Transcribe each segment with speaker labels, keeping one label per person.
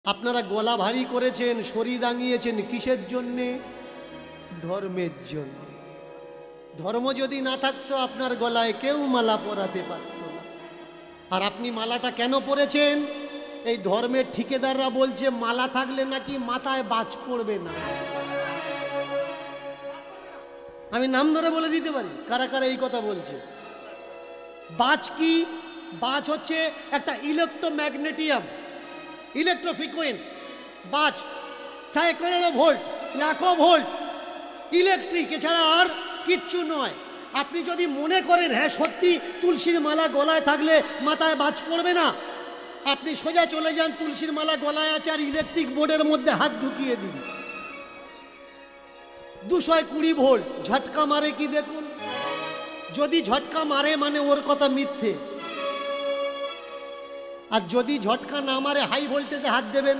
Speaker 1: আপনারা গলা ভারী করেছেন, শরীর রাঙিয়েছেন কিসের জন্যে? ধর্মের জন্য। ধর্ম যদি না থাকতো আপনার গলায় কেউ মালা পরাতে পারত না। আর আপনি মালাটা কেন পরেছেন? এই ধর্মের ঠিকাদাররা বলছে মালা থাকলে নাকি মাথায় বাজ পড়বে না। আমি নাম ধরে বলে দিতে পারি কারা কারা এই কথা বলছে। বাজ কি? বাজ হচ্ছে একটা ইলেকট্রোম্যাগনেটিয়াম, ইলেকট্রোফ্রিকোয়েন্স। বাজ সাইকেলের ভোল্ট, লাখো ভোল্ট, ইলেকট্রিক, এছাড়া আর কিচ্ছু নয়। আপনি যদি মনে করেন হ্যাঁ সত্যি তুলসীর মালা গলায় থাকলে মাথায় বাজ পড়বে না, আপনি সোজা চলে যান, তুলসীর মালা গলায় আছে আর ইলেকট্রিক বোর্ডের মধ্যে হাত ঢুকিয়ে দিন, 220 ভোল্ট ঝটকা মারে কি দেখুন। যদি ঝটকা মারে মানে ওর কথা মিথ্যে, আর যদি ঝটকা না মারে হাই ভোল্টেজে হাত দেবেন,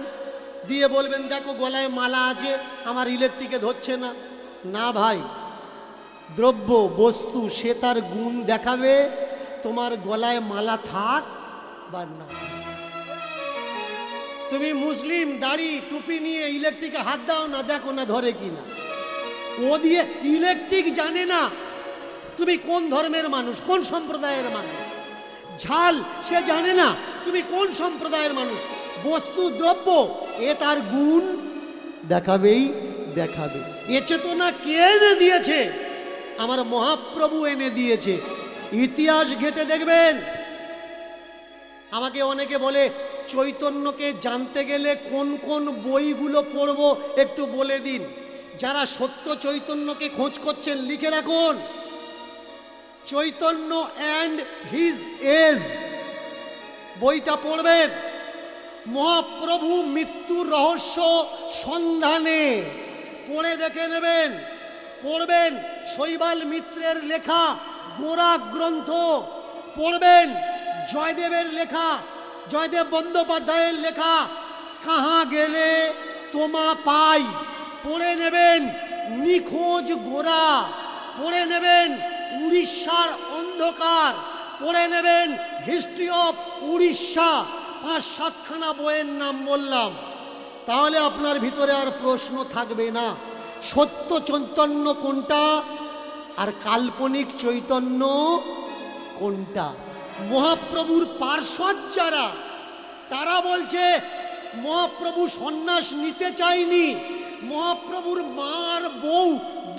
Speaker 1: দিয়ে বলবেন দেখো গলায় মালা আছে আমার ইলেকট্রিকে ধরছে না। না ভাই, দ্রব্য বস্তু সে তার গুণ দেখাবে, তোমার গলায় মালা থাক বা না। তুমি মুসলিম দাড়ি টুপি নিয়ে ইলেকট্রিকে হাত দাও না, দেখো না ধরে কিনা। ও দিয়ে ইলেকট্রিক জানে না তুমি কোন ধর্মের মানুষ, কোন সম্প্রদায়ের মানুষ। ঝাল সে জানে না তুমি কোন সম্প্রদায়ের মানুষ। বস্তু দ্রব্য এ তার গুণ দেখাবেই দেখাবে। এ চেতনা কে এনে দিয়েছে? আমার মহাপ্রভু এনে দিয়েছে। ইতিহাস ঘেঁটে দেখবেন। আমাকে অনেকে বলে চৈতন্যকে জানতে গেলে কোন কোন বইগুলো পড়বো একটু বলে দিন। যারা সত্য চৈতন্যকে খোঁজ করছেন লিখে রাখুন, চৈতন্য অ্যান্ড হিজ এজ বইটা পড়বেন। মহাপ্রভু মৃত্যুর রহস্য সন্ধানে পড়ে দেখে নেবেন। পড়বেন শৈবাল মিত্রের লেখা গোরা গ্রন্থ, পড়বেন জয়দেবের লেখা, জয়দেব বন্দ্যোপাধ্যায়ের লেখা কাহা গেলে তোমা পাই, পড়ে নেবেন নিখোঁজ গোরা, পড়ে নেবেন উড়িষ্যার অন্ধকার, পড়ে নেবেন হিস্ট্রি অফ উড়িষ্যা। 5-7খানা বইয়ের নাম বললাম, তাহলে আপনার ভিতরে আর প্রশ্ন থাকবে না সত্য চৈতন্য কোনটা আর কাল্পনিক চৈতন্য কোনটা। মহাপ্রভুর পার্ষদ যারা, তারা বলছে মহাপ্রভু সন্ন্যাস নিতে চায়নি, মহাপ্রভুর মা আর বউ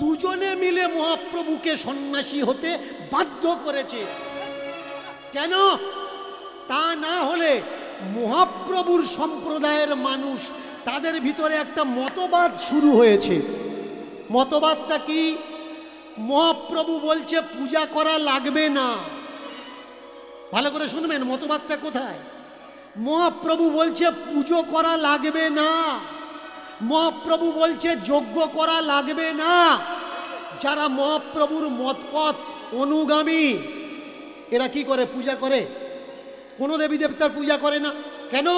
Speaker 1: দুজনে মিলে মহাপ্রভুকে সন্ন্যাসী হতে বাধ্য করেছে। কেন? তা না হলে মহাপ্রভুর সম্প্রদায়ের মানুষ, তাদের ভিতরে একটা মতবাদ শুরু হয়েছে। মতবাদটা কি? মহাপ্রভু বলছে পূজা করা লাগবে না। ভালো করে শুনবেন, মতবাদটা কোথায়? মহাপ্রভু বলছে পুজো করা লাগবে না, মহাপ্রভু বলছে যজ্ঞ করা লাগবে না। যারা মহাপ্রভুর মতপথ অনুগামী, এরা কি করে? পূজা করে? কোনো দেবী দেবতার পূজা করে না। কেন?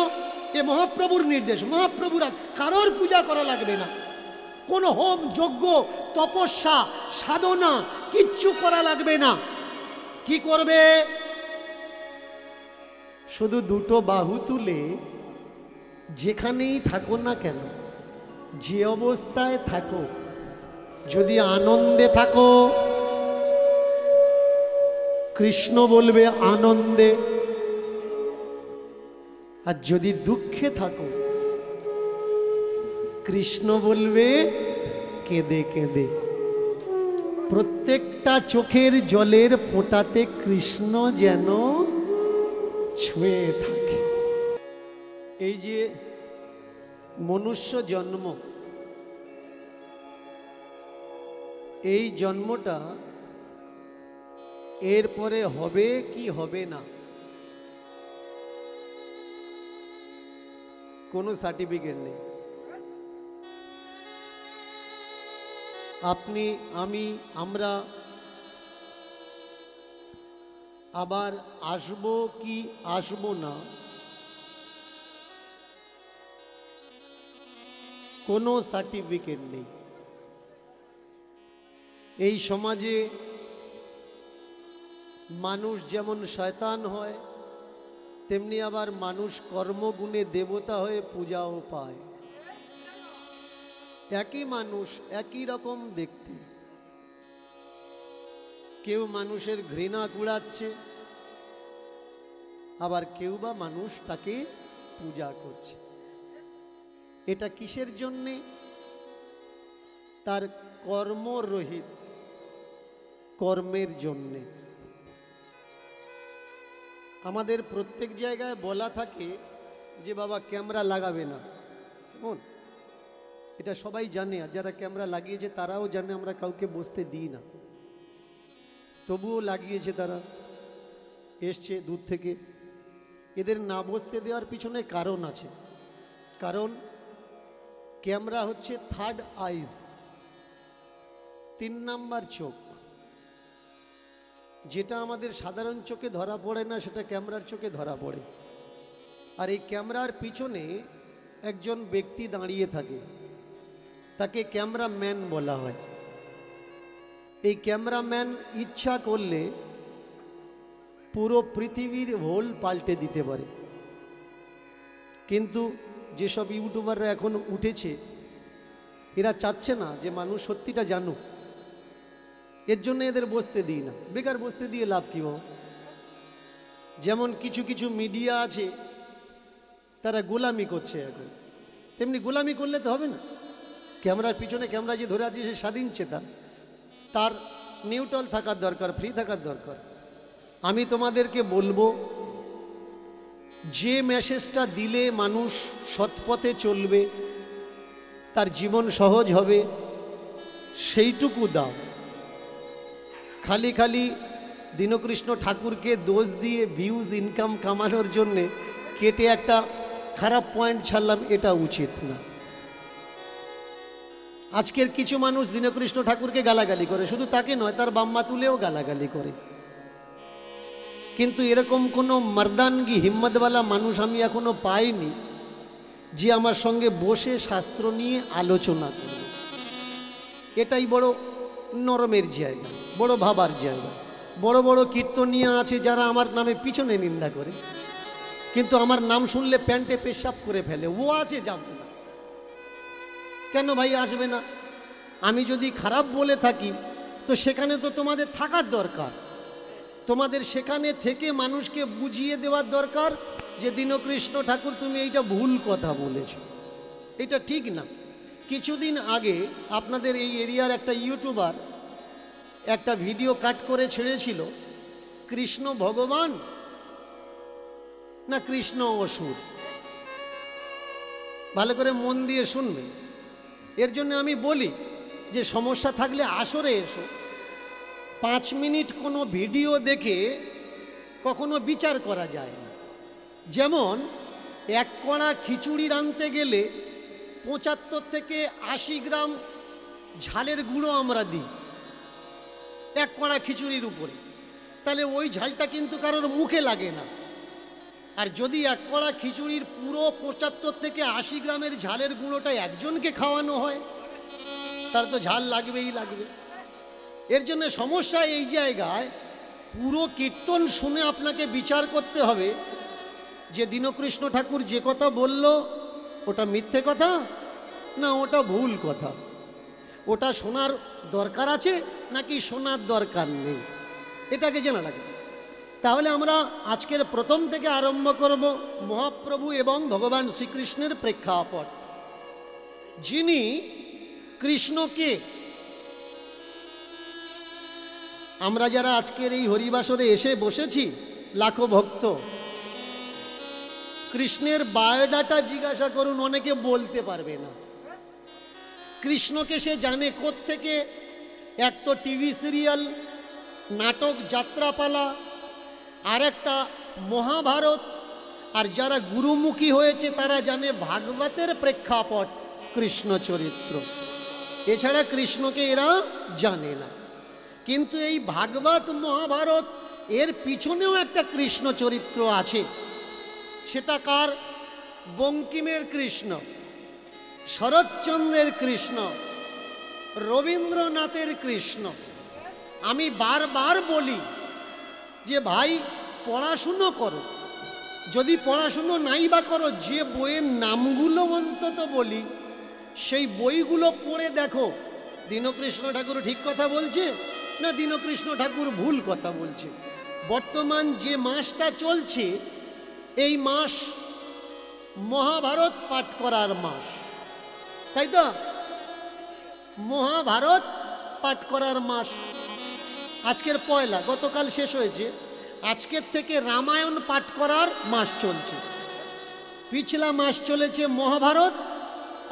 Speaker 1: এ মহাপ্রভুর নির্দেশ, মহাপ্রভুর কারোর পূজা করা লাগবে না। কোনো হোম যজ্ঞ তপস্যা সাধনা কিচ্ছু করা লাগবে না। কি করবে? শুধু দুটো বাহু তুলে যেখানেই থাকো না কেন, যে অবস্থায় থাকো, যদি আনন্দে থাকো কৃষ্ণ বলবে আনন্দে, আর যদি দুঃখে থাকো কৃষ্ণ বলবে কেঁদে কেঁদে। প্রত্যেকটা চোখের জলের ফোঁটাতে কৃষ্ণ যেন ছুঁয়ে থাকে। এই যে মনুষ্য জন্ম, এই জন্মটা এরপরে হবে কি হবে না কোনো সার্টিফিকেট নেই। আপনি আমি আমরা আবার আসবো কি আসবো না কোনো সার্টিফিকেট নেই। এই সমাজে মানুষ যেমন শয়তান হয়, তেমনি আবার মানুষ কর্মগুণে দেবতা হয়ে পূজাও পায়। একই মানুষ, একই রকম দেখতে, কেউ মানুষের ঘৃণা কুড়াচ্ছে, আবার কেউ বা মানুষ তাকে পূজা করছে। এটা কিসের জন্যে? তার কর্মরহিত, কর্মের জন্যে। আমাদের প্রত্যেক জায়গায় বলা থাকে যে বাবা ক্যামেরা লাগাবে না, কেমন? এটা সবাই জানে, আর যারা ক্যামেরা লাগিয়েছে তারাও জানে আমরা কাউকে বসতে দিই না, তবুও লাগিয়েছে, তারা এসছে দূর থেকে। এদের না বসতে দেওয়ার পিছনে কারণ আছে। কারণ ক্যামেরা হচ্ছে থার্ড আইজ, 3 নাম্বার চোখ। যেটা আমাদের সাধারণ চোখে ধরা পড়ে না সেটা ক্যামেরার চোখে ধরা পড়ে। আর এই ক্যামেরার পিছনে একজন ব্যক্তি দাঁড়িয়ে থাকে, তাকে ক্যামেরাম্যান বলা হয়। এই ক্যামেরাম্যান ইচ্ছা করলে পুরো পৃথিবীর হোল পাল্টে দিতে পারে। কিন্তু যেসব ইউটিউবাররা এখন উঠেছে, এরা চাচ্ছে না যে মানুষ সত্যিটা জানুক, এর জন্য এদের বসতে দিই না। বেকার বসতে দিয়ে লাভ কি? যেমন কিছু কিছু মিডিয়া আছে তারা গোলামি করছে এখন, তেমনি গোলামি করলে তো হবে না। ক্যামেরার পিছনে ক্যামেরা যে ধরে আছে সে স্বাধীন চেতা, তার নিউট্রাল থাকার দরকার, ফ্রি থাকার দরকার। আমি তোমাদেরকে বলবো, যে মেসেজটা দিলে মানুষ সৎপথে চলবে, তার জীবন সহজ হবে, সেইটুকু দাও। খালি খালি দীনকৃষ্ণ ঠাকুরকে দোষ দিয়ে ভিউজ ইনকাম কামানোর জন্যে কেটে একটা খারাপ পয়েন্ট ছাড়লাম, এটা উচিত না। আজকের কিছু মানুষ দীনকৃষ্ণ ঠাকুরকে গালাগালি করে, শুধু তাকে নয়, তার বাম্মা তুলেও গালাগালি করে। কিন্তু এরকম কোনো মর্দানগি হিম্মতওয়ালা মানুষ আমি এখনো পাইনি যে আমার সঙ্গে বসে শাস্ত্র নিয়ে আলোচনা করবে। এটাই বড় নরমের জায়গা, বড় ভাবার জায়গা। বড় বড় কীর্তনিয়া আছে যারা আমার নামে পিছনে নিন্দা করে, কিন্তু আমার নাম শুনলে প্যান্টে পেশাব করে ফেলে। ও আছে, যাবে না কেন ভাই? আসবে না। আমি যদি খারাপ বলে থাকি তো সেখানে তো তোমাদের থাকার দরকার, তোমাদের সেখানে থেকে মানুষকে বুঝিয়ে দেওয়ার দরকার যে দীনকৃষ্ণ ঠাকুর তুমি এইটা ভুল কথা বলেছ, এটা ঠিক না। কিছুদিন আগে আপনাদের এই এরিয়ার একটা ইউটিউবার একটা ভিডিও কাট করে ছেড়েছিল, কৃষ্ণ ভগবান না কৃষ্ণ অসুর। ভালো করে মন দিয়ে শুনবেন। এর জন্য আমি বলি যে সমস্যা থাকলে আসরে এসো। 5 মিনিট কোনো ভিডিও দেখে কখনো বিচার করা যায় না। যেমন 1 কড়া খিচুড়ি রাঁধতে গেলে 75 থেকে 80 গ্রাম ঝালের গুঁড়ো আমরা দিই 1 কড়া খিচুড়ির উপরে, তাহলে ওই ঝালটা কিন্তু কারোর মুখে লাগে না। আর যদি 1 কড়া খিচুড়ির পুরো 75 থেকে 80 গ্রামের ঝালের গুঁড়োটা একজনকে খাওয়ানো হয়, তার তো ঝাল লাগবেই লাগবে। এর জন্য সমস্যা এই জায়গায়, পুরো কীর্তন শুনে আপনাকে বিচার করতে হবে যে দীনকৃষ্ণ ঠাকুর যে কথা বলল ওটা মিথ্যে কথা না ওটা ভুল কথা, ওটা শোনার দরকার আছে নাকি শোনার দরকার নেই, এটাকে জানা লাগবে। তাহলে আমরা আজকের প্রথম থেকে আরম্ভ করব মহাপ্রভু এবং ভগবান শ্রীকৃষ্ণের প্রেক্ষাপট। যিনি কৃষ্ণকে, আমরা যারা আজকের এই হরিবাসরে এসে বসেছি লাখো ভক্ত, কৃষ্ণের বায়োডাটা জিজ্ঞাসা করুন, অনেকে বলতে পারবে না। কৃষ্ণকে সে জানে কোত্থেকে? এক তো টিভি সিরিয়াল, নাটক, যাত্রাপালা, আর একটা মহাভারত। আর যারা গুরুমুখী হয়েছে তারা জানে ভাগবতের প্রেক্ষাপট, কৃষ্ণ চরিত্র। এছাড়া কৃষ্ণকে এরা জানে না। কিন্তু এই ভাগবত মহাভারত এর পিছনেও একটা কৃষ্ণ চরিত্র আছে। সেটা কার? বঙ্কিমের কৃষ্ণ, শরৎচন্দ্রের কৃষ্ণ, রবীন্দ্রনাথের কৃষ্ণ। আমি বারবার বলি যে ভাই পড়াশুনো করো, যদি পড়াশুনো নাই বা করো, যে বইয়ের নামগুলো অন্তত বলি সেই বইগুলো পড়ে দেখো দীনকৃষ্ণ ঠাকুর ঠিক কথা বলছে না দীনকৃষ্ণ ঠাকুর ভুল কথা বলছে। বর্তমান যে মাসটা চলছে এই মাস মহাভারত পাঠ করার মাস, তাই তো? মহাভারত পাঠ করার মাস। আজকের পয়লা, গতকাল শেষ হয়েছে, আজকের থেকে রামায়ণ পাঠ করার মাস চলছে। পিছলা মাস চলেছে মহাভারত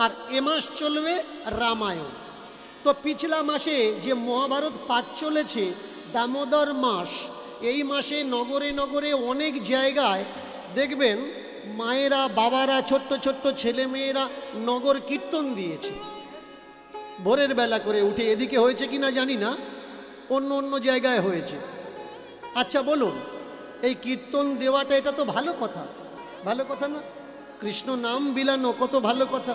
Speaker 1: আর এ মাস চলবে রামায়ণ। তো পিছলা মাসে যে মহাভারত পাঠ চলেছে দামোদর মাস, এই মাসে নগরে নগরে অনেক জায়গায় দেখবেন মায়েরা বাবারা ছোট্ট ছোট্ট ছেলে মেয়েরা নগর কীর্তন দিয়েছে ভোরের বেলা করে উঠে। এদিকে হয়েছে কিনা জানি না, অন্য অন্য জায়গায় হয়েছে। আচ্ছা বলুন, এই কীর্তন দেওয়াটা এটা তো ভালো কথা, ভালো কথা না? কৃষ্ণ নাম বিলানো কত ভালো কথা।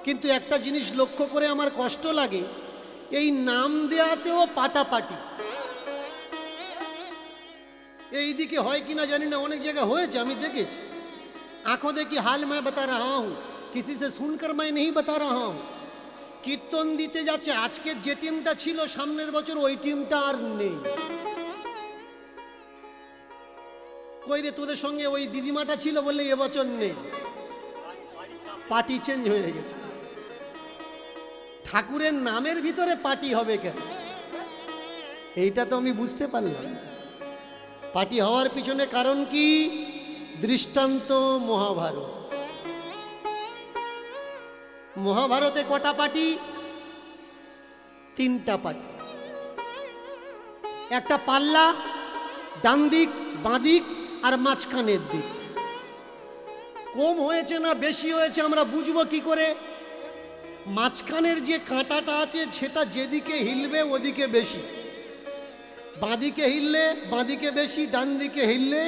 Speaker 1: কিন্তু একটা জিনিস লক্ষ্য করে আমার কষ্ট লাগে, এই নাম দেওয়াতেও পাটাপাটি। এই দিকে হয় কিনা জানি না, অনেক জায়গায় হয়েছে, আমি দেখেছি। आंखों देखी हाल मैं बता रहा हूं, किसी से सुनकर मैं नहीं बता रहा हूं। কীর্তন দিতে যাচ্ছে, আজকে যে টিমটা ছিল সামনের বছর ওই টিমটা আর নেই। কই রে, তোদের সঙ্গে ওই দিদিমাটা ছিল বললে এবছর নেই, পার্টি চেঞ্জ হয়ে গেছে। ঠাকুরের নামের ভিতরে পার্টি হবে কেন? এইটা তো আমি বুঝতে পারলাম। পার্টি হওয়ার পিছনে কারণ কি? দৃষ্টান্ত মহাভারত। মহাভারতে কটা পার্টি? 3টা পার্টি। একটা পাল্লা, ডান দিক বাঁ দিক আর মাঝখানের দিক। কম হয়েছে না বেশি হয়েছে আমরা বুঝবো কি করে? মাঝখানের যে কাঁটাটা আছে সেটা যেদিকে হিলবে ওদিকে বেশি, বাঁদিকে হিললে বাঁদিকে বেশি, ডান দিকে হিললে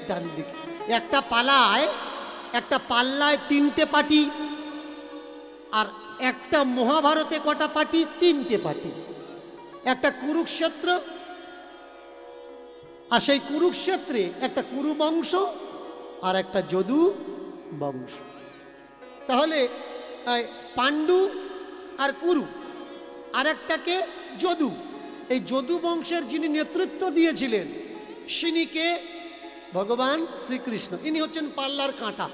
Speaker 1: ডান দিকে। একটা পাল্লায় 3টে পার্টি, আর একটা মহাভারতে কটা পার্টি? 3টে পার্টি। একটা কুরুক্ষেত্র, আর সেই কুরুক্ষেত্রে একটা কুরু বংশ আর একটা যদু বংশ। তাহলে পাণ্ডু আর কুরু, আর একটাকে যদু। এই যদু বংশের যিনি নেতৃত্ব দিয়েছিলেন সিনিকে ভগবান শ্রীকৃষ্ণ। ইনি হচ্ছেন পাল্লার কাঁটা,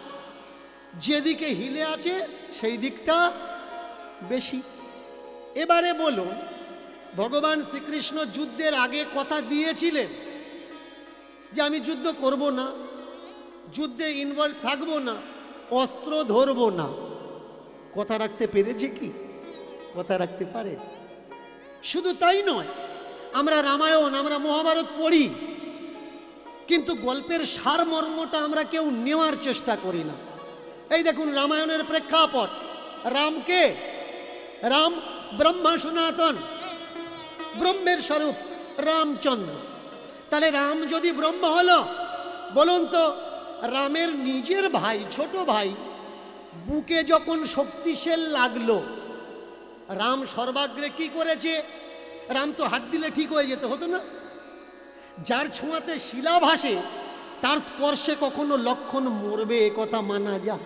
Speaker 1: যেদিকে হিলে আছে সেই দিকটা বেশি। এবারে বলুন, ভগবান শ্রীকৃষ্ণ যুদ্ধের আগে কথা দিয়েছিলেন যে আমি যুদ্ধ করব না, যুদ্ধে ইনভলভ থাকবো না, অস্ত্র ধরবো না। কথা রাখতে পেরেছে কি? কথা রাখতে পারে? শুধু তাই নয়, আমরা রামায়ণ আমরা মহাভারত পড়ি, কিন্তু গল্পের সারমর্মটা আমরা কেউ নেওয়ার চেষ্টা করি না। এই দেখুন রামায়ণের প্রেক্ষাপট, রামকে, রাম ব্রহ্মা সনাতন, ব্রহ্মের স্বরূপ রামচন্দ্র। তাহলে রাম যদি ব্রহ্ম হলো, বলুন তো রামের নিজের ভাই, ছোট ভাই বুকে যখন শক্তিশাল লাগলো, রাম সর্বাগ্রে কি করেছে? রাম তো হাত দিলে ঠিক হয়ে যেতে হতো না? যার ছোঁয়াতে শিলা ভাসে তার স্পর্শে কখনো লক্ষণ মরবে, এ কথা মানা যায়।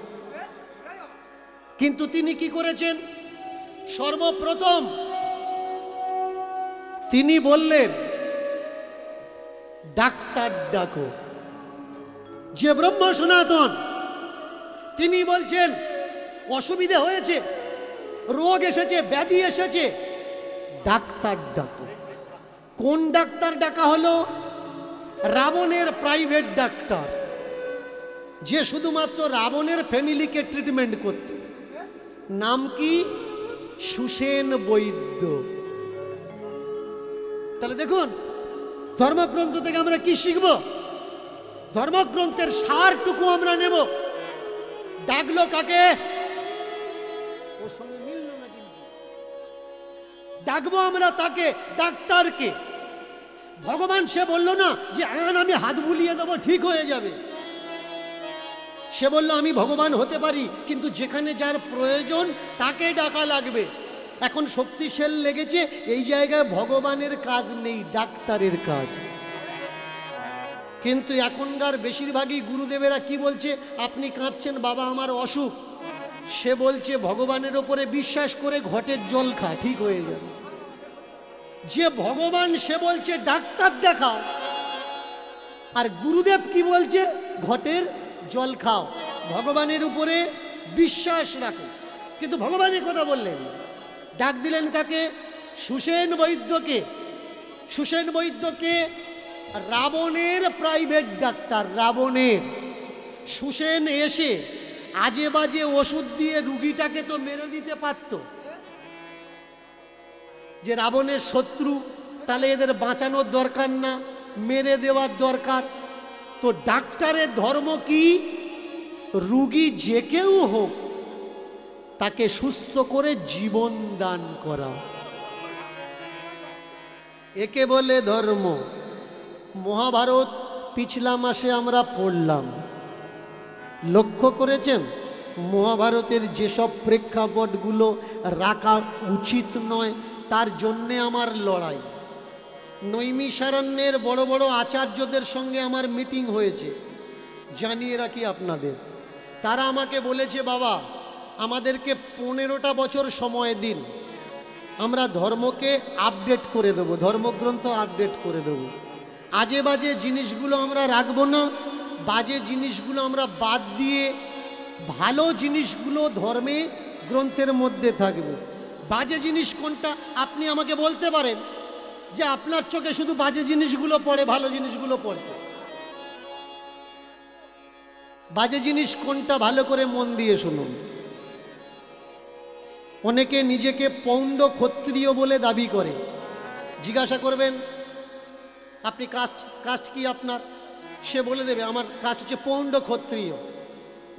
Speaker 1: কিন্তু তিনি কি করেছেন? সর্বপ্রথম তিনি বললেন ডাক্তার ডাকো। যে ব্রহ্ম সনাতন তিনি বলছেন অসুবিধা হয়েছে, রোগ এসেছে, ব্যাধি এসেছে, ডাক্তার ডাকো। কোন ডাক্তার ডাকা হলো? রাবণের প্রাইভেট ডাক্তার, যে শুধুমাত্র রাবণের ফ্যামিলিকে ট্রিটমেন্ট করত। নাম কি? সুসেন বৈদ্য। তাহলে দেখুন ধর্মগ্রন্থ থেকে আমরা কি শিখব? ধর্মগ্রন্থের সারটুকু আমরা নেব। ডাকলো কাকে? ওর সঙ্গে মিলল না, কিন্তু ডাকবো আমরা তাকে, ডাক্তারকে। ভগবান সে বলল না যে আমি হাত বুলিয়ে দেবো ঠিক হয়ে যাবে। সে বলল আমি ভগবান হতে পারি, কিন্তু যেখানে যার প্রয়োজন তাকে ডাকা লাগবে। এখন শক্তিশাল লেগেছে, এই জায়গায় ভগবানের কাজ নেই, ডাক্তারের কাজ। কিন্তু এখনকার বেশিরভাগই গুরুদেবেরা কি বলছে, আপনি কাঁদছেন বাবা আমার অসুখ, সে বলছে ভগবানের ওপরে বিশ্বাস করে ঘটের জল খা, ঠিক হয়ে যাবে। যে ভগবান সে বলছে ডাক্তার দেখাও, আর গুরুদেব কি বলছে ঘটের জল খাও, ভগবানের উপরে বিশ্বাস রাখো। কিন্তু ভগবানের কথা বললেন, ডাক দিলেন কাকে? সুসেন বৈদ্যকে। সুসেন বৈদ্যকে রাবণের প্রাইভেট ডাক্তার, রাবণের। সুসেন এসে আজে বাজে ওষুধ দিয়ে রুগীটাকে তো মেরে দিতে পারত, যে রাবণের শত্রু, তাহলে এদের বাঁচানোর দরকার না, মেরে দেওয়ার দরকার। তো ডাক্তারের ধর্ম কি? রুগী যে কেউ হোক তাকে সুস্থ করে জীবন দান করা, একে বলে ধর্ম। মহাভারত পিছলা মাসে আমরা পড়লাম, লক্ষ্য করেছেন মহাভারতের যেসব প্রেক্ষাপটগুলো রাখা উচিত নয়, তার জন্যে আমার লড়াই। নৈমিষারণ্যের বড় বড় আচার্যদের সঙ্গে আমার মিটিং হয়েছে, জানিয়ে রাখি আপনাদের। তারা আমাকে বলেছে বাবা আমাদেরকে 15টা বছর সময় দিন, আমরা ধর্মকে আপডেট করে দেব, ধর্মগ্রন্থ আপডেট করে দেব। আজে বাজে জিনিসগুলো আমরা রাখবো না, বাজে জিনিসগুলো আমরা বাদ দিয়ে ভালো জিনিসগুলো ধর্মে গ্রন্থের মধ্যে থাকবে। বাজে জিনিস কোনটা আপনি আমাকে বলতে পারেন যে আপনার চোখে শুধু বাজে জিনিসগুলো পড়ে, ভালো জিনিসগুলো পড়ে? বাজে জিনিস কোনটা ভালো করে মন দিয়ে শুনুন। অনেকে নিজেকে পৌণ্ড ক্ষত্রিয় বলে দাবি করে। জিজ্ঞাসা করবেন আপনি কাস্ট কি আপনার, সে বলে দেবে আমার কাস্ট হচ্ছে পৌণ্ড ক্ষত্রিয়।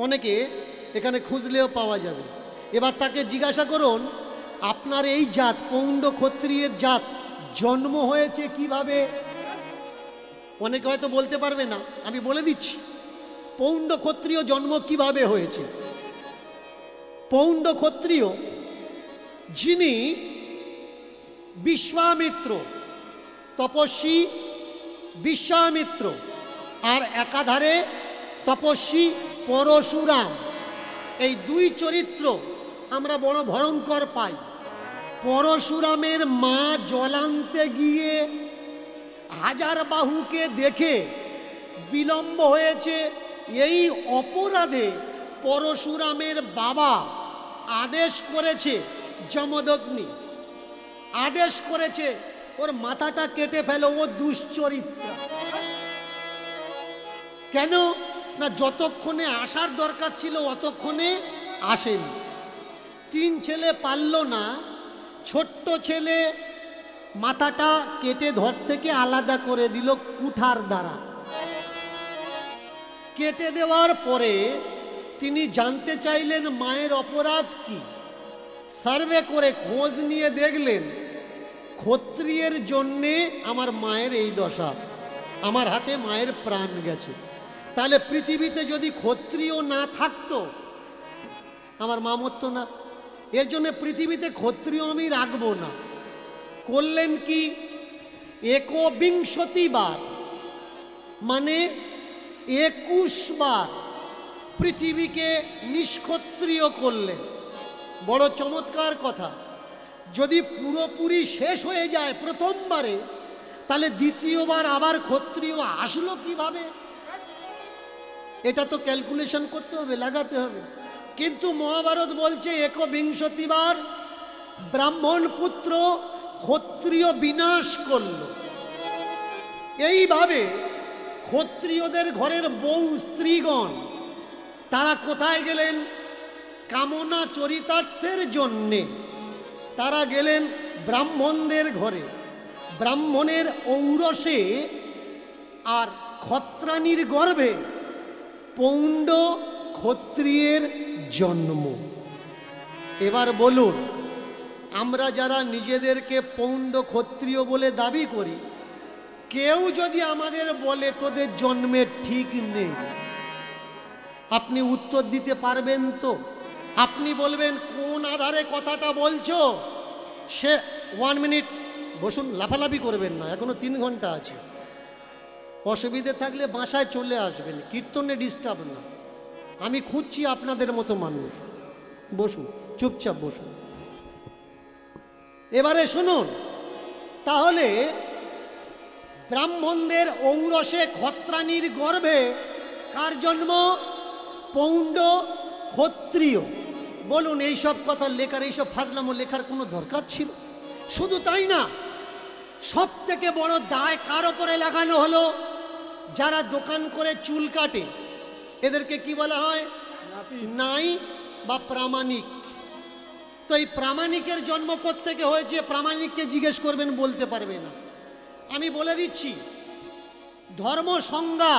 Speaker 1: অনেকে এখানে খুঁজলেও পাওয়া যাবে। এবার তাকে জিজ্ঞাসা করুন আপনার এই জাত পৌণ্ড ক্ষত্রিয়ের জাত জন্ম হয়েছে কিভাবে? অনেকে হয়তো বলতে পারবে না, আমি বলে দিচ্ছি পৌণ্ড ক্ষত্রিয় জন্ম কিভাবে হয়েছে। পৌণ্ড ক্ষত্রিয় যিনি বিশ্বামিত্র, তপস্বী বিশ্বামিত্র, আর একাধারে তপস্বী পরশুরাম, এই দুই চরিত্র আমরা বড় ভয়ঙ্কর পাই। পরশুরামের মা জলান্তে গিয়ে হাজার বাহুকে দেখে বিলম্ব হয়েছে, এই অপরাধে পরশুরামের বাবা আদেশ করেছে, যমদগ্নি আদেশ করেছে ওর মাথাটা কেটে ফেলো, ও দুশ্চরিত্র। কেন না যতক্ষণে আসার দরকার ছিল অতক্ষণে আসেনি। 3 ছেলে পারল না, ছোট্ট ছেলে মাথাটা কেটে ধর থেকে আলাদা করে দিল কুঠার দ্বারা। কেটে দেওয়ার পরে তিনি জানতে চাইলেন মায়ের অপরাধ কি। সার্ভে করে খোঁজ নিয়ে দেখলেন ক্ষত্রিয়ের জন্যে আমার মায়ের এই দশা, আমার হাতে মায়ের প্রাণ গেছে। তাহলে পৃথিবীতে যদি ক্ষত্রিয় না থাকতো আমার মা মরতো না। এর জন্য পৃথিবীতে ক্ষত্রিয় আমি রাখবো না। করলেন কি? 21 বার মানে 21 বার পৃথিবীকে নিষ্ক্ষত্রিয় করলেন। বড় চমৎকার কথা। যদি পুরোপুরি শেষ হয়ে যায় প্রথমবারে, তাহলে দ্বিতীয়বার আবার ক্ষত্রিয় আসলো কিভাবে? এটা তো ক্যালকুলেশন করতে হবে, লাগাতে হবে। কিন্তু মহাভারত বলছে 21 বার ব্রাহ্মণ পুত্র ক্ষত্রিয় বিনাশ করল। এইভাবে ক্ষত্রিয়দের ঘরের বউ স্ত্রীগণ তারা কোথায় গেলেন? কামনা চরিতার্থের জন্যে তারা গেলেন ব্রাহ্মণদের ঘরে। ব্রাহ্মণের ঔরসে আর ক্ষত্রাণীর গর্ভে পৌণ্ড ক্ষত্রিয়ের জন্ম। এবার বলুন, আমরা যারা নিজেদেরকে পৌণ্ড ক্ষত্রিয় বলে দাবি করি, কেউ যদি আমাদের বলে তোদের জন্মের ঠিক নেই, আপনি উত্তর দিতে পারবেন তো? আপনি বলবেন কোন আধারে কথাটা বলছো? সে 1 মিনিট বসুন, লাফালাফি করবেন না, এখনো 3 ঘন্টা আছে। অসুবিধে থাকলে বাসায় চলে আসবেন, কীর্তনে ডিস্টার্ব না। আমি খুঁজছি আপনাদের মতো মানুষ। বসুন, চুপচাপ বসুন। এবারে শুনুন, তাহলে ব্রাহ্মণদের ঔরসে ক্ষত্রাণীর গর্ভে কার জন্ম? পৌণ্ড ক্ষত্রিয়। বলুন, এইসব কথা লেখার, এইসব ফাজলামো লেখার কোনো দরকার ছিল? শুধু তাই না, সব থেকে বড় দায় কার ওপরে লাগানো হলো? যারা দোকান করে চুল কাটে, এদেরকে কি বলা হয়? নাই বা প্রামাণিক। তো এই প্রামাণিকের জন্ম কোত্থেকে হয়েছে? প্রামাণিককে জিজ্ঞেস করবেন, বলতে পারবে না। আমি বলে দিচ্ছি, ধর্ম সংজ্ঞা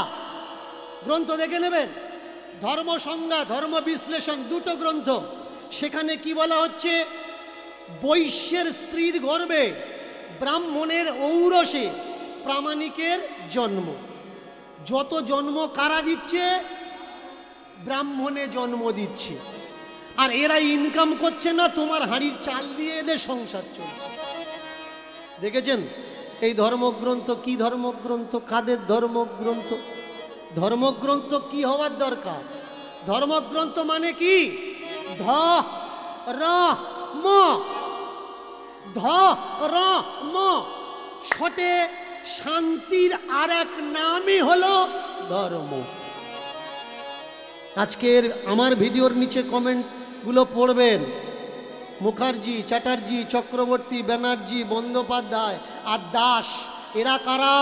Speaker 1: গ্রন্থ দেখে নেবেন, ধর্ম সংজ্ঞা, ধর্ম বিশ্লেষণ, দুটো গ্রন্থ। সেখানে কি বলা হচ্ছে? বৈশ্যের স্ত্রীর গর্ভে ব্রাহ্মণের ঔরসে প্রামাণিকের জন্ম। যত জন্ম কারা দিচ্ছে? ব্রাহ্মণে জন্ম দিচ্ছে। আর এরা ইনকাম করছে না, তোমার হাঁড়ির চাল দিয়ে এদের সংসার চলছে। দেখেছেন এই ধর্মগ্রন্থ কি ধর্মগ্রন্থ? কাদের ধর্মগ্রন্থ? ধর্মগ্রন্থ কি হওয়ার দরকার? ধর্মগ্রন্থ মানে কি? ধ র ম, ধ র ম, ছটে শান্তির আর এক নামই হলো ধর্ম। আজকের আমার ভিডিওর নিচে কমেন্টগুলো পড়বেন। মুখার্জি, চ্যাটার্জি, চক্রবর্তী, ব্যানার্জি, বন্দ্যোপাধ্যায় আর দাস, এরা কারা?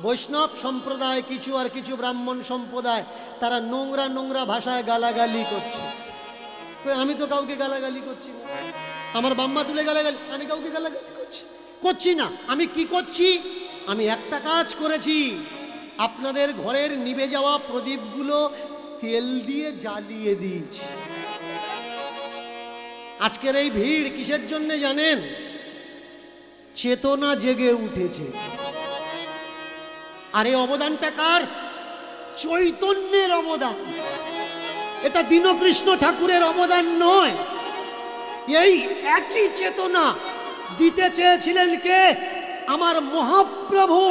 Speaker 1: বৈষ্ণব সম্প্রদায় কিছু, আর কিছু ব্রাহ্মণ সম্প্রদায়। তারা নোংরা নোংরা ভাষায় গালাগালি করছে। আমি তো কাউকে গালাগালি করছি না। আমার বাম্মা তুলে গালাগালি, আমি কাউকে গালাগালি করছি না। আমি কি করছি? আমি একটা কাজ করেছি, আপনাদের ঘরের নিভে যাওয়া প্রদীপগুলো তেল দিয়ে জ্বালিয়ে দিয়েছি। আজকের এই ভিড় কিসের জন্য জানেন? চেতনা জেগে উঠেছে। আর এই অবদানটা কার? চৈতন্যের অবদান। এটা দীনকৃষ্ণ ঠাকুরের অবদান নয়। এই একই চেতনা দিতে চেয়েছিলেন কে? আমার মহাপ্রভু।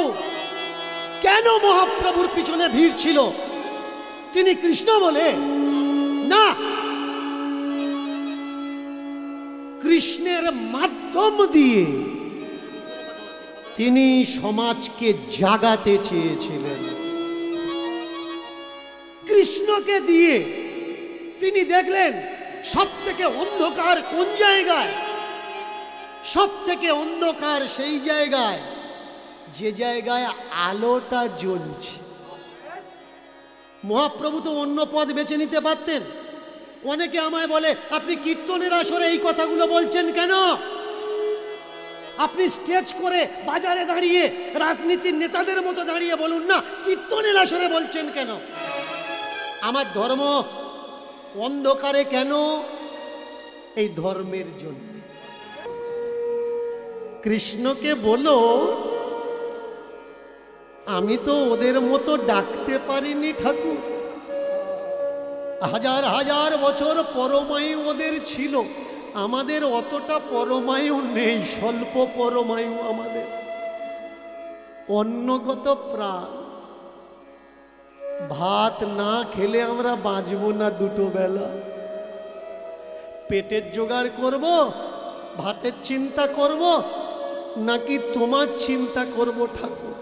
Speaker 1: কেন মহাপ্রভুর পিছনে ভিড় ছিল? তিনি কৃষ্ণ বলে না, কৃষ্ণের মাধ্যম দিয়ে তিনি সমাজকে জাগাতে চেয়েছিলেন। কৃষ্ণকে দিয়ে তিনি দেখলেন সব থেকে অন্ধকার কোন জায়গায়? সব থেকে অন্ধকার সেই জায়গায় যে জায়গায় আলোটা জ্বলছে। মহাপ্রভু তো অন্য পথ বেছে নিতে পারতেন। অনেকে আমায় বলে, আপনি কীর্তনের আসরে এই কথাগুলো বলছেন কেন? আপনি স্টেজ করে বাজারে দাঁড়িয়ে রাজনীতির নেতাদের মতো দাঁড়িয়ে বলুন না, কীর্তনের আসরে বলছেন কেন? আমার ধর্ম অন্ধকারে কেন? এই ধর্মের জন্য। কৃষ্ণকে বলো, আমি তো ওদের মতো ডাকতে পারিনি ঠাকুর। হাজার হাজার বছর পরমায়ু ওদের ছিল, আমাদের অতটা পরমায়ু নেই, স্বল্প পরমায়ু আমাদের। অন্নগত প্রাণ, ভাত না খেলে আমরা বাঁচবো না দুটো বেলা। পেটের জোগাড় করব, ভাতের চিন্তা করব, নাকি তোমার চিন্তা করব ঠাকুর?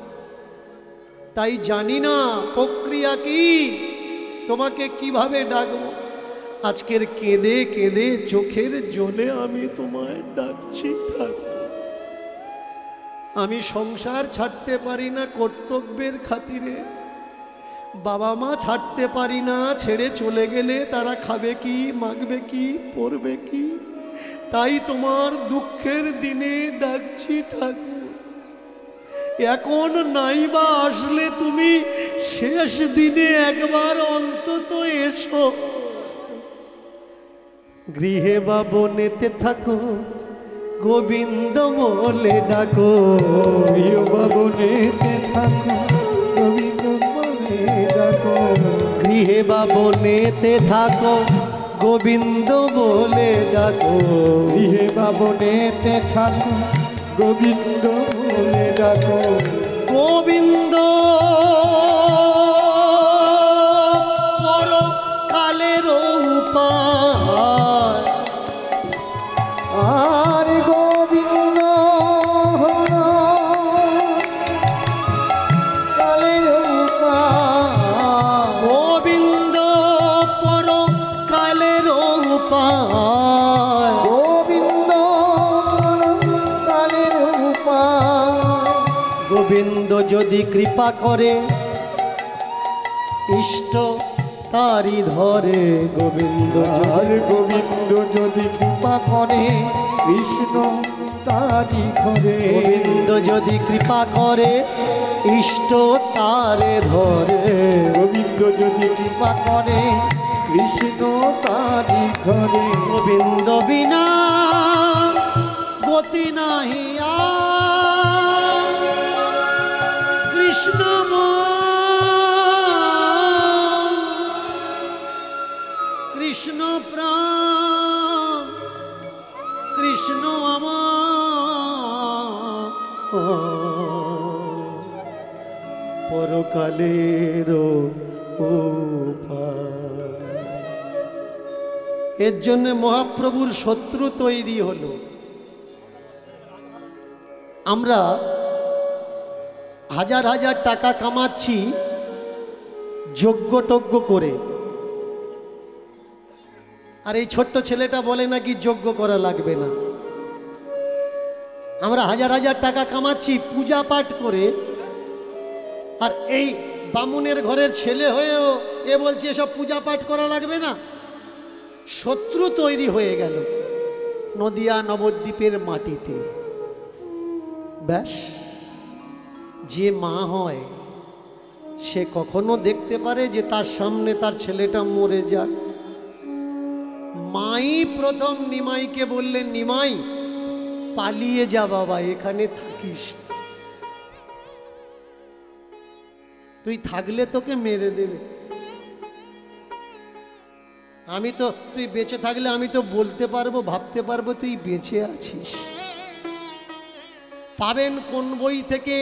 Speaker 1: তাই জানি না প্রক্রিয়া কি, তোমাকে কিভাবে ডাকবো। আজকের কেঁদে কেঁদে চোখের জলে আমি তোমায় ডাকছি ঠাকুর। আমি সংসার ছাড়তে পারি না কর্তব্যের খাতিরে, বাবা মা ছাড়তে পারি না, ছেড়ে চলে গেলে তারা খাবে কি, মাখবে কি, পরবে কি। তাই তোমার দুঃখের দিনে ডাকছি ঠাকুর। এখন নাইবা আসলে তুমি শেষ দিনে একবার অন্তত এসো। গৃহে বা বনেতে থাকো, গোবিন্দ বলে ডাকো। গৃহ বা বনেতে থাকো, গোবিন্দ বলে ডাকো। গৃহে বা বনেতে থাকো, গোবিন্দ বলে ডাকো। গৃহে বা বনেতে থাকো, গোবিন্দ বলে ডাকো। গোবিন্দ গোবিন্দ যদি কৃপা করে ইষ্ট তারি ধরে। গোবিন্দ
Speaker 2: আর গোবিন্দ যদি কৃপা করে কৃষ্ণ তারি ধরে।
Speaker 1: গোবিন্দ যদি কৃপা করে ইষ্ট তারে ধরে।
Speaker 2: গোবিন্দ যদি কৃপা করে কৃষ্ণ তারি ধরে।
Speaker 1: গোবিন্দ বিনা গতি নাহি আর, কৃষ্ণ কৃষ্ণ প্রাণ কৃষ্ণ আমার পরকালের উপায়। এর জন্য মহাপ্রভুর শত্রু তৈরি হলো। আমরা হাজার হাজার টাকা কামাচ্ছি যজ্ঞ টজ্ঞ করে, আর এই ছোট্ট ছেলেটা বলে নাকি যজ্ঞ করা লাগবে না। আমরা হাজার হাজার টাকা কামাচ্ছি পূজা পাঠ করে, আর এই বামুনের ঘরের ছেলে হয়েও এ বলছে এসব পূজা পাঠ করা লাগবে না। শত্রু তৈরি হয়ে গেল নদিয়া নবদ্বীপের মাটিতে। ব্যাস, যে মা হয় সে কখনো দেখতে পারে যে তার সামনে তার ছেলেটা মরে যাক? মাই প্রথম নিমাইকে বললেন, নিমাই পালিয়ে যা বাবা, এখানে থাকিস, তুই থাকলে তোকে মেরে দেবে। আমি তো, তুই বেঁচে থাকলে আমি তো বলতে পারবো, ভাবতে পারবো তুই বেঁচে আছিস। পাবেন কোন বই থেকে?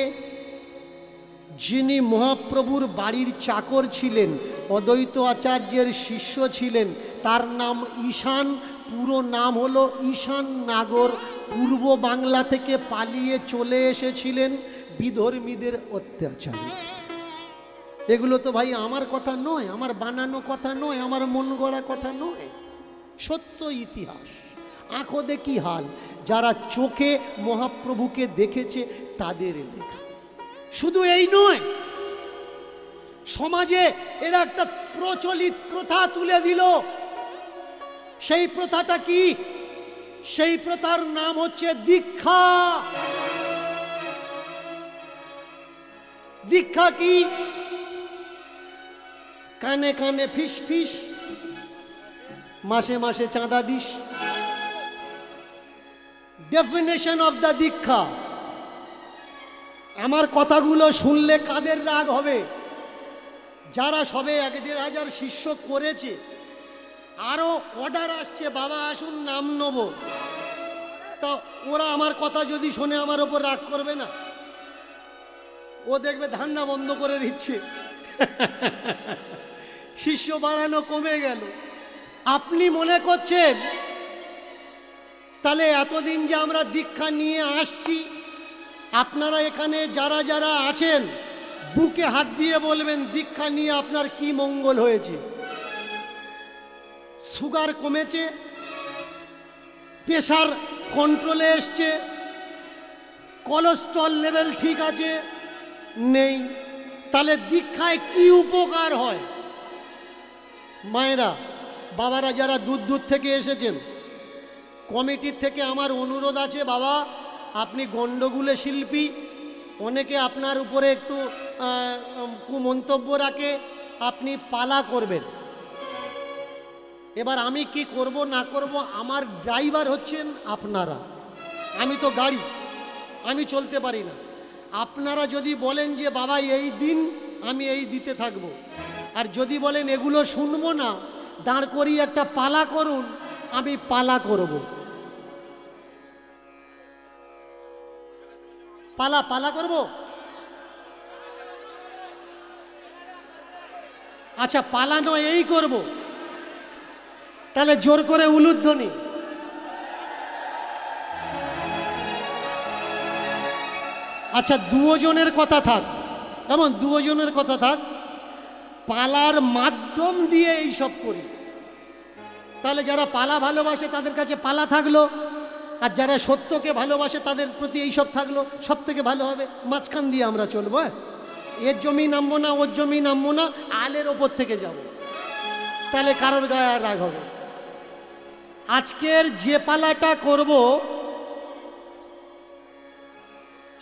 Speaker 1: যিনি মহাপ্রভুর বাড়ির চাকর ছিলেন, অদ্বৈত আচার্যের শিষ্য ছিলেন, তার নাম ঈশান। পুরো নাম হলো ঈশান নাগর। পূর্ব বাংলা থেকে পালিয়ে চলে এসেছিলেন বিধর্মীদের অত্যাচারে। এগুলো তো ভাই আমার কথা নয়, আমার বানানো কথা নয়, আমার মন গড়া কথা নয়, সত্য ইতিহাস। আঁখো দেখি হাল, যারা চোখে মহাপ্রভুকে দেখেছে তাদের লেখা। শুধু এই নয়, সমাজে এরা একটা প্রচলিত প্রথা তুলে দিল। সেই প্রথাটা কি? সেই প্রথার নাম হচ্ছে দীক্ষা। দীক্ষা কি? কানে কানে ফিস ফিস, মাসে মাসে চাঁদা দিস। ডেফিনেশন অফ দ্য দীক্ষা। আমার কথাগুলো শুনলে কাদের রাগ হবে? যারা সবে ১,৫০০ শিষ্য করেছে, আরো অর্ডার আসছে বাবা আসুন নাম নেব, তা ওরা আমার কথা যদি শোনে আমার ওপর রাগ করবে না? ও দেখবে ধান্না বন্ধ করে দিচ্ছে, শিষ্য বাড়ানো কমে গেল। আপনি মনে করছেন তাহলে এতদিন যে আমরা দীক্ষা নিয়ে আসছি, আপনারা এখানে যারা যারা আছেন বুকে হাত দিয়ে বলবেন দীক্ষা নিয়ে আপনার কি মঙ্গল হয়েছে? সুগার কমেছে, প্রেশার কন্ট্রোলে এসছে, কোলেস্ট্রল লেভেল ঠিক আছে? নেই। তাহলে দীক্ষায় কি উপকার হয়? মায়েরা, বাবারা যারা দূর দূর থেকে এসেছেন, কমিটির থেকে আমার অনুরোধ আছে, বাবা আপনি গণ্ডগোলে শিল্পী, অনেকে আপনার উপরে একটু কুমন্তব্য রাখে, আপনি পালা করবেন। এবার আমি কি করব না করব, আমার ড্রাইভার হচ্ছেন আপনারা, আমি তো গাড়ি, আমি চলতে পারি না। আপনারা যদি বলেন যে বাবা এই দিন, আমি এই দিতে থাকব, আর যদি বলেন এগুলো শুনবো না, দাঁড় করিয়ে একটা পালা করুন, আমি পালা করব। পালা পালা করব। আচ্ছা পালা নয়, এই করব। তাহলে জোর করে উলুধ্বনি। আচ্ছা দুজনের কথা থাক, কেমন? দুজনের কথা থাক, পালার মাধ্যম দিয়ে এই সব করি। তাহলে যারা পালা ভালোবাসে তাদের কাছে পালা থাকলো, আর যারা সত্যকে ভালোবাসে তাদের প্রতি এইসব থাকলো, সব থেকে ভালো হবে। মাঝখান দিয়ে আমরা চলবো, এর জমি নামবো না, ওর জমি নামবো না, আলের ওপর থেকে যাব, তাহলে কারোর গায়ে আর রাগ হবে। আজকের যে পালাটা করব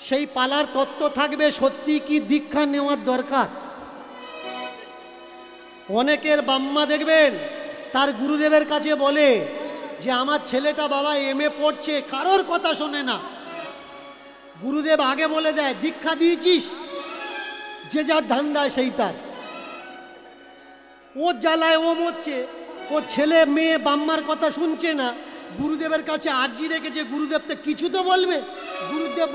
Speaker 1: সেই পালার তত্ত্ব থাকবে সত্যি কি দীক্ষা নেওয়ার দরকার। অনেকের বাম্মা দেখবেন তার গুরুদেবের কাছে বলে যে আমার ছেলেটা বাবা এমএ পড়ছে, কারোর কথা শোনে না। গুরুদেব আগে বলে দেয় দীক্ষা দিয়েছিস, যে যার ধান্দায় সেই তার, ওর জ্বালায় ও মরছে, ও ছেলে মেয়ে বাম্মার কথা শুনছে না। গুরুদেবের কাছে আর্জি রেখেছে, গুরুদেব তো কিছু তো বলবে। গুরুদেব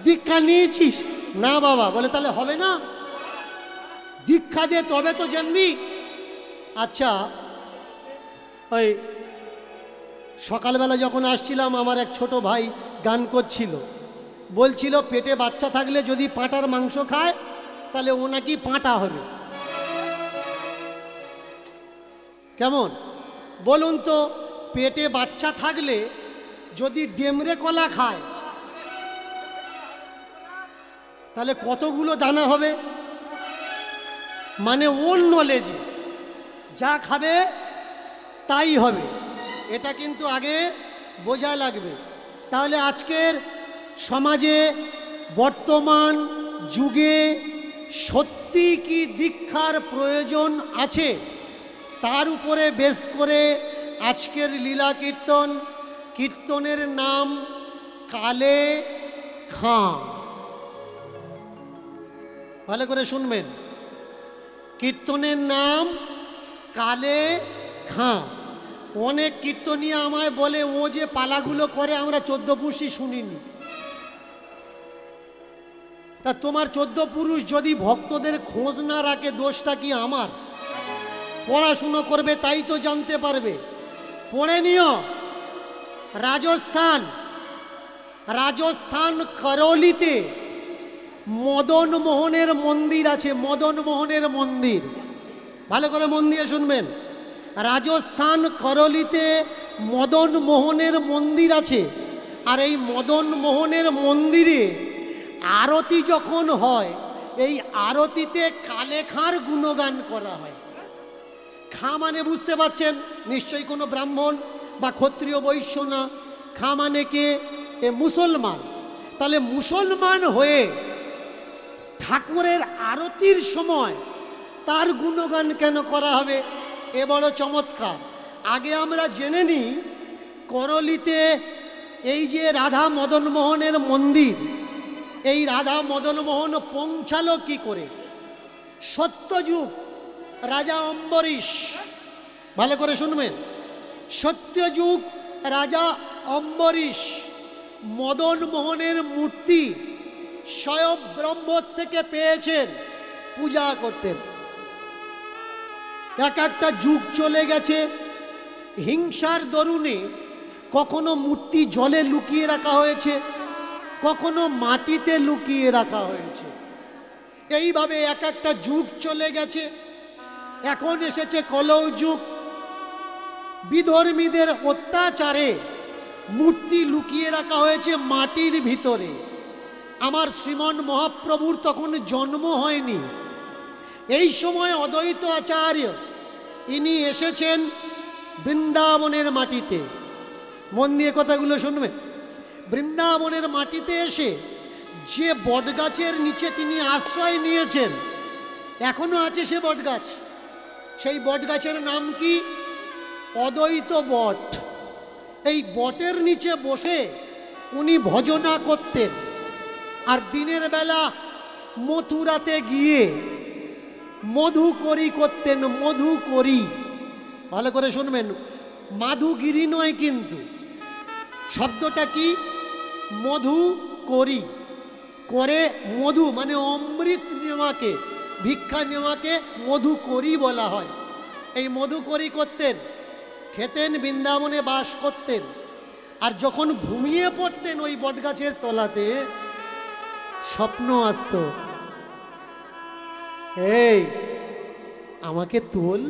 Speaker 1: দীক্ষা নিয়েছিস না বাবা, বলে তাহলে হবে না, দীক্ষা দে তবে তো জানবি। আচ্ছা, ওই সকালবেলা যখন আসছিলাম আমার এক ছোট ভাই গান করছিল, বলছিল পেটে বাচ্চা থাকলে যদি পাঁটার মাংস খায় তাহলে ও নাকি পাঁটা হবে। কেমন বলুন তো, পেটে বাচ্চা থাকলে যদি ডেমরে কলা খায় তাহলে কতগুলো দানা হবে? মানে ওর নলেজে যা খাবে তাই হবে, এটা কিন্তু আগে বোঝা লাগবে। তাহলে আজকের সমাজে বর্তমান যুগে সত্যি কি দীক্ষার প্রয়োজন আছে, তার উপরে বেশ করে আজকের লীলা কীর্তন। কীর্তনের নাম কালে খাঁ, ভালো করে শুনবেন। কীর্তনের নাম কালে খাঁ। অনেক কীর্তনীয় আমায় বলে ও যে পালাগুলো করে আমরা 14 পুরুষই শুনিনি। তা তোমার 14 পুরুষ যদি ভক্তদের খোঁজ না রাখে দোষটা কি আমার? পড়াশুনো করবে তাই তো জানতে পারবে। পড়ে নিও। রাজস্থান করৌলিতে মদন মোহনের মন্দির আছে। মদন মোহনের মন্দির, ভালো করে মন দিয়ে শুনবেন। রাজস্থান করৌলিতে মদন মোহনের মন্দির আছে। আর এই মদন মোহনের মন্দিরে আরতি যখন হয়, এই আরতিতে কালে খাঁর গুণগান করা হয়। খাঁ মানে বুঝতে পারছেন নিশ্চয়ই কোনো ব্রাহ্মণ বা ক্ষত্রিয় বৈশ্য না। খাঁ মানে কে? এ মুসলমান। তাহলে মুসলমান হয়ে ঠাকুরের আরতির সময় তার গুণগান কেন করা হবে? এ বড় চমৎকার। আগে আমরা জেনে নিই করলিতে এই যে রাধা মদন মোহনের মন্দির, এই রাধা মদন মোহন পৌঁছালো কি করে? সত্যযুগ রাজা অম্বরীশ, ভালো করে শুনবেন। সত্যযুগ রাজা অম্বরীশ মদন মোহনের মূর্তি স্বয়ং ব্রহ্ম থেকে পেয়েছেন, পূজা করতেন। এক একটা যুগ চলে গেছে, হিংসার দরুনে কখনো মূর্তি জলে লুকিয়ে রাখা হয়েছে, কখনো মাটিতে লুকিয়ে রাখা হয়েছে। এইভাবে এক একটা যুগ চলে গেছে। এখন এসেছে কলৌ যুগ। বিধর্মীদের অত্যাচারে মূর্তি লুকিয়ে রাখা হয়েছে মাটির ভিতরে। আমার শ্রীমন মহাপ্রভুর তখন জন্ম হয়নি। এই সময় অদ্বৈত আচার্য ইনি এসেছেন বৃন্দাবনের মাটিতে। মন দিয়ে কথাগুলো শুনবে। বৃন্দাবনের মাটিতে এসে যে বটগাছের নিচে তিনি আশ্রয় নিয়েছেন, এখনো আছে সে বটগাছ। সেই বটগাছের নাম কি? অদ্বৈত বট। এই বটের নিচে বসে উনি ভজনা করতেন। আর দিনের বেলা মথুরাতে গিয়ে মধুকরী করতেন। মধুকরী, ভালো করে শুনবেন, মাধুগিরি নয় কিন্তু। শব্দটা কি? মধুকরী। করে মধু মানে অমৃত নেওয়াকে, ভিক্ষা নেওয়াকে মধুকরী বলা হয়। এই মধুকরী করতেন, খেতেন, বৃন্দাবনে বাস করতেন। আর যখন ঘুমিয়ে পড়তেন ওই বটগাছের তলাতে, স্বপ্ন আসত, এই আমাকে তোল,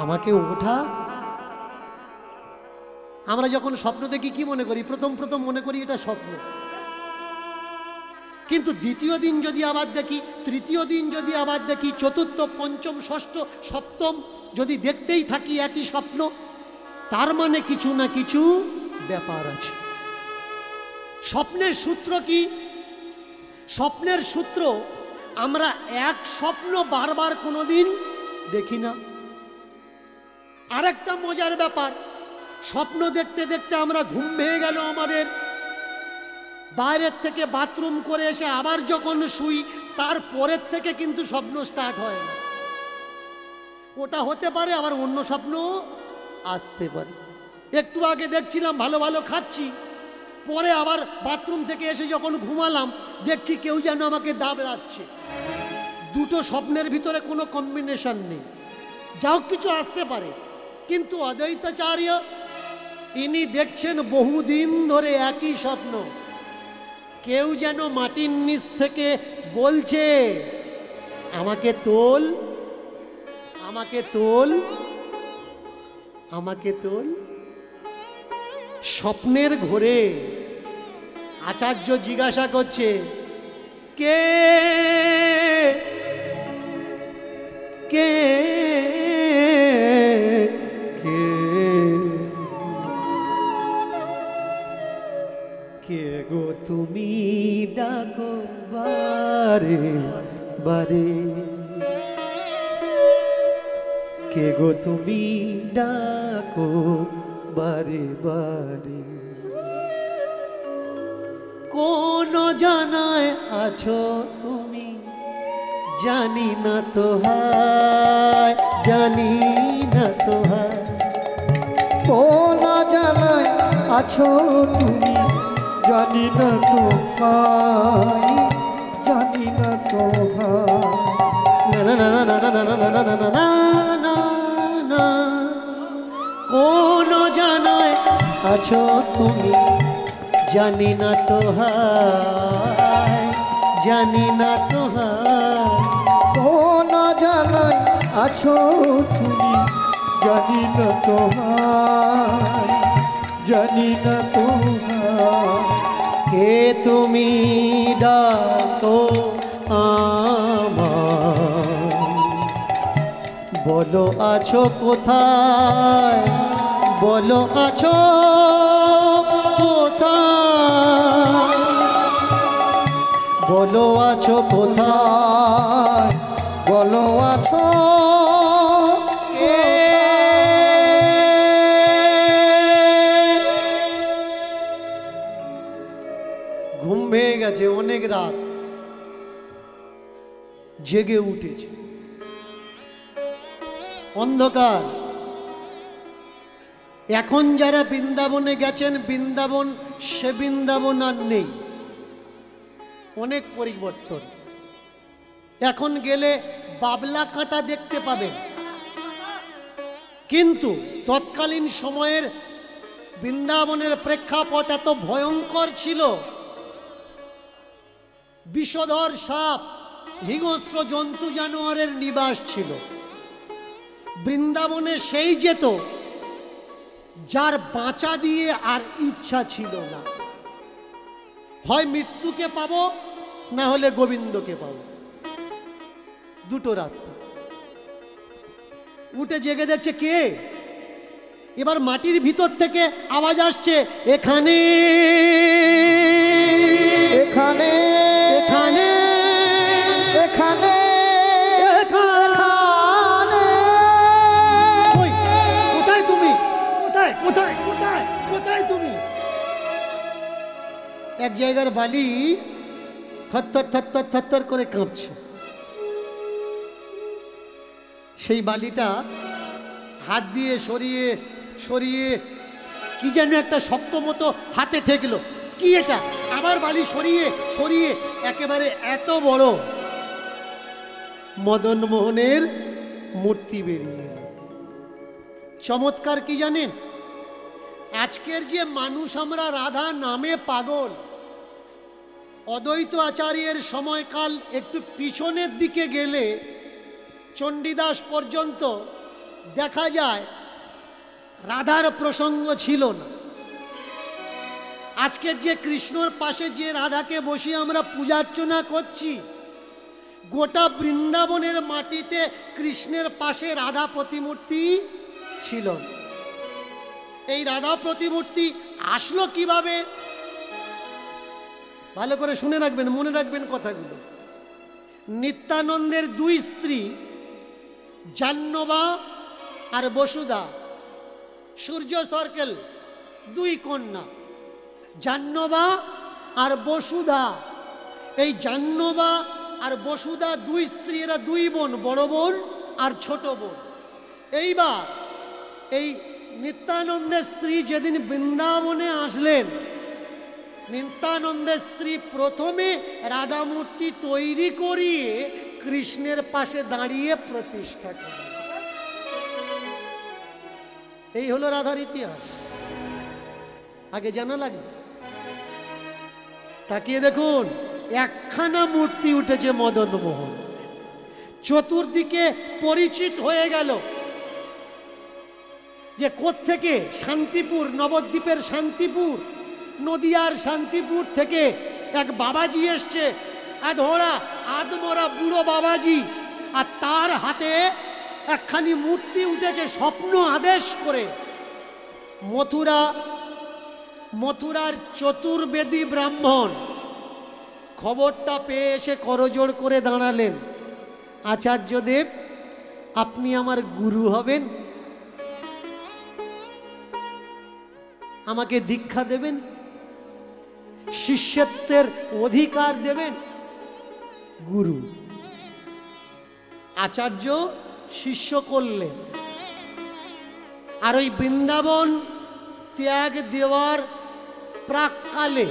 Speaker 1: আমাকে ওঠা। আমরা যখন স্বপ্ন দেখি কি মনে করি? প্রথম প্রথম মনে করি এটা স্বপ্ন, কিন্তু দ্বিতীয় দিন যদি আবার দেখি, তৃতীয় দিন যদি আবার দেখি, চতুর্থ, পঞ্চম, ষষ্ঠ, সপ্তম যদি দেখতেই থাকি একই স্বপ্ন, তার মানে কিছু না কিছু ব্যাপার আছে। স্বপ্নের সূত্র কি? স্বপ্নের সূত্র, আমরা এক স্বপ্ন বারবার কোনোদিন দেখি না। আরেকটা মজার ব্যাপার, স্বপ্ন দেখতে দেখতে আমরা ঘুম ভেঙে গেল আমাদের, বাইরের থেকে বাথরুম করে এসে আবার যখন শুই, তার পরের থেকে কিন্তু স্বপ্ন স্টার্ট হয় না। ওটা হতে পারে, আবার অন্য স্বপ্ন আসতে পারে। একটু আগে দেখছিলাম ভালো ভালো খাচ্ছি, পরে আবার বাথরুম থেকে এসে যখন ঘুমালাম দেখছি কেউ যেন আমাকে দাবড়াচ্ছে। দুটো স্বপ্নের ভিতরে কোনো কম্বিনেশন নেই। যাও কিছু আসতে পারে, কিন্তু অদ্বৈতাচার্য ইনি দেখছেন বহুদিন ধরে একই স্বপ্ন। কেউ যেন মাটির নিচ থেকে বলছে, আমাকে তোল, আমাকে তোল, আমাকে তোল। স্বপ্নের ঘোরে আচার্য জিজ্ঞাসা করছে, কে কে কে কে গো তুমি ডাকো বারে বারে, কে গো তুমি ডাকো বারে বারে, কোন জানায় আছো তুমি জানি না তো হায়, জানি না তো হায়।
Speaker 2: কোন জানায় আছো তুমি জানি না তো হায়, জানি না তো হায়।
Speaker 1: না না না না না না না না না না না না না, কোন জানায় আছো তুমি জানি না তো হায়, জানি না তো হায়।
Speaker 2: কোন জানায় আছো তুমি জানি না তো হায়, জানি না তো হায়।
Speaker 1: কে তুমি ডাকো আমায়, বলো আছো কোথায়, বলো আছো কোথায়, বলো আছো কোথায়,
Speaker 2: বলো আছো
Speaker 1: কে? ঘুম ভেঙে গেছে, অনেক রাত, জেগে উঠেছে, অন্ধকার। এখন যারা বৃন্দাবনে গেছেন, বৃন্দাবন সে বৃন্দাবন আর নেই, অনেক পরিবর্তন। এখন গেলে বাবলা কাঁটা দেখতে পাবেন, কিন্তু তৎকালীন সময়ের বৃন্দাবনের প্রেক্ষাপট এত ভয়ঙ্কর ছিল, বিষধর সাপ, হিংস্র জন্তু জানোয়ারের নিবাস ছিল। বৃন্দাবনে সেই যেত যার বাঁচা দিয়ে আর ইচ্ছা ছিল না, হয় মৃত্যুকে পাবো না হলে গোবিন্দকে পাবো, দুটো রাস্তা। উঠে জেগে দেখছে কে? এবার মাটির ভিতর থেকে আওয়াজ আসছে, এখানে
Speaker 2: এখানে
Speaker 1: এখানে
Speaker 2: এখানে
Speaker 1: এখানে। কই? কোথায় তুমি? কোথায় কোথায় কোথায় কোথায় তুমি? এক জায়গার বালি থরথর থরথর থরথর করে কাঁপছে। সেই বালিটা হাত দিয়ে সরিয়ে সরিয়ে কি যেন একটা শক্ত মতো হাতে ঠেকলো। কি এটা? আবার বালি সরিয়ে সরিয়ে একেবারে এত বড় মদন মোহনের মূর্তি বেরিয়ে এলো। চমৎকার কি জানেন? আজকের যে মানুষ আমরা রাধা নামে পাগল, অদ্বৈত আচার্যের সময়কাল একটু পিছনের দিকে গেলে চণ্ডীদাস পর্যন্ত দেখা যায় রাধার প্রসঙ্গ ছিল না। আজকের যে কৃষ্ণর পাশে যে রাধাকে বসিয়ে আমরা পূজা অর্চনা করছি, গোটা বৃন্দাবনের মাটিতে কৃষ্ণের পাশে রাধা প্রতিমূর্তি ছিল। এই রাধা প্রতিমূর্তি আসলো কিভাবে? ভালো করে শুনে রাখবেন, মনে রাখবেন কথাগুলো। নিত্যানন্দের দুই স্ত্রী জাহ্নবা আর বসুধা, সূর্য সার্কেল, দুই কন্যা জাহ্নবা আর বসুধা। এই জাহ্নবা আর বসুধা দুই স্ত্রী, এরা দুই বোন, বড় বোন আর ছোট বোন। এইবার এই নিত্যানন্দের স্ত্রী যেদিন বৃন্দাবনে আসলেন, নিত্যানন্দের স্ত্রী প্রথমে রাধা মূর্তি তৈরি করিয়ে কৃষ্ণের পাশে দাঁড়িয়ে প্রতিষ্ঠা করলেন। এই হলো রাধার ইতিহাস। আগে জানা লাগবে। তাকিয়ে দেখুন, একখানা মূর্তি উঠেছে মদন মোহন, চতুর্দিকে পরিচিত হয়ে গেল যে কোত্থেকে, শান্তিপুর, নবদ্বীপের শান্তিপুর, নদিয়ার শান্তিপুর থেকে এক বাবাজি এসছে, আধোড়া আদমরা বুড়ো বাবাজি, আর তার হাতে একখানি মূর্তি উঠেছে স্বপ্ন আদেশ করে। মথুরার চতুর্বেদী ব্রাহ্মণ খবরটা পেয়ে এসে করজোড় করে দাঁড়ালেন, আচার্যদেব আপনি আমার গুরু হবেন, আমাকে দীক্ষা দেবেন, শিষ্যত্বের অধিকার দেবেন। গুরু আচার্য শিষ্য করলেন। আর ওই বৃন্দাবন ত্যাগ দেওয়ার প্রাককালে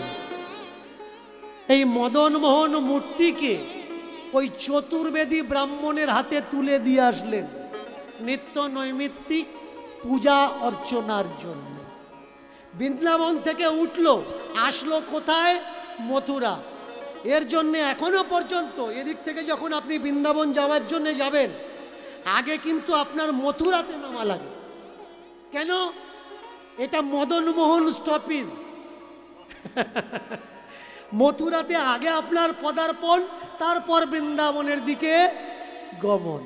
Speaker 1: এই মদনমোহন মূর্তিকে ওই চতুর্বেদী ব্রাহ্মণের হাতে তুলে দিয়ে আসলেন নিত্য নৈমিত্তিক পূজা অর্চনার জন্য। বৃন্দাবন থেকে উঠলো, আসলো কোথায়? মথুরা। এর জন্যে এখনো পর্যন্ত এদিক থেকে যখন আপনি বৃন্দাবন যাওয়ার জন্য যাবেন, আগে কিন্তু আপনার মথুরাতে নামা লাগে। কেন? এটা মদনমোহন স্টপেজ। মথুরাতে আগে আপনার পদার্পণ, তারপর বৃন্দাবনের দিকে গমন।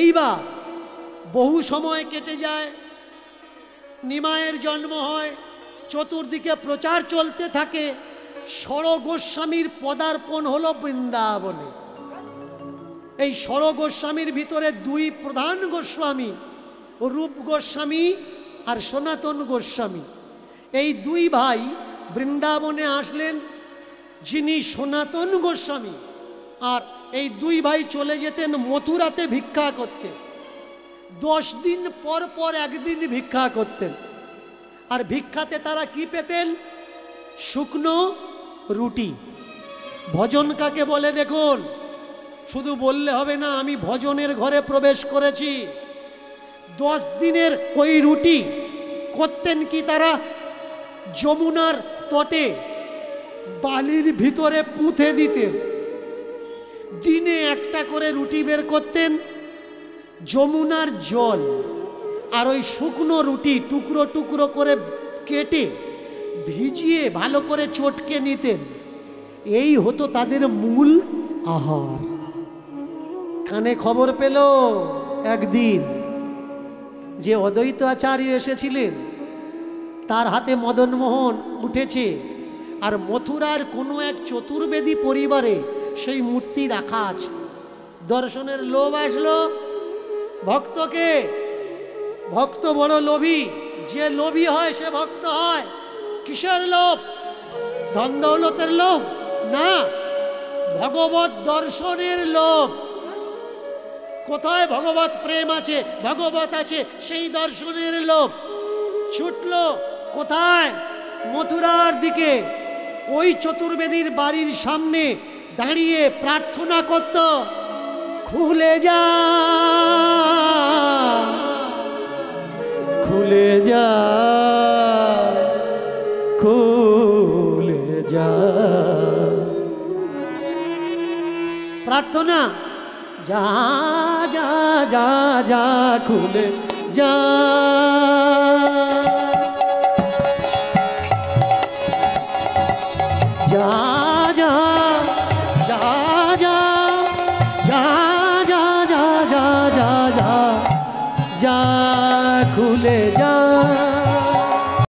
Speaker 1: এইবার বহু সময় কেটে যায়, নিমায়ের জন্ম হয়, চতুর্দিকে প্রচার চলতে থাকে। ষড় গোস্বামীর পদার্পণ হলো বৃন্দাবনে। এই ষড় গোস্বামীর ভিতরে দুই প্রধান গোস্বামী, রূপ গোস্বামী আর সনাতন গোস্বামী। এই দুই ভাই বৃন্দাবনে আসলেন। যিনি সনাতন গোস্বামী, আর এই দুই ভাই চলে যেতেন মথুরাতে ভিক্ষা করতে। 10 দিন পর পর একদিন ভিক্ষা করতেন। আর ভিক্ষাতে তারা কি পেতেন? শুকনো রুটি। ভজন কাকে বলে দেখুন, শুধু বললে হবে না আমি ভজনের ঘরে প্রবেশ করেছি। 10 দিনের ওই রুটি করতেন কি তারা? যমুনার তটে বালির ভিতরে পুঁতে দিতেন। দিনে একটা করে রুটি বের করতেন, যমুনার জল আর ওই শুকনো রুটি টুকরো টুকরো করে কেটে ভিজিয়ে ভালো করে চটকে নিতেন। এই হতো তাদের মূল আহার। কানে খবর পেল একদিন যে অদ্বৈত আচার্য এসেছিলেন, তার হাতে মদনমোহন উঠেছে, আর মথুরার কোনো এক চতুর্বেদী পরিবারে সেই মূর্তি রাখা আছে। দর্শনের লোভ আসলো ভক্তকে। ভক্ত বড় লোভী, যে লোভী হয় সে ভক্ত হয়। কিসের লোভ? ধন দৌলতের লোভ না, ভগবত দর্শনের লোভ। কোথায় ভগবত প্রেম আছে, ভগবত আছে, সেই দর্শনের লোভ। ছুটলো কোথায়? মথুরার দিকে। ওই চতুর্বেদীর বাড়ির সামনে দাঁড়িয়ে প্রার্থনা করত, খুলে যা, খুলে যা, খুলে যা। প্রার্থনা, যা যা যা যা, খুলে যা।
Speaker 2: ভুলে যা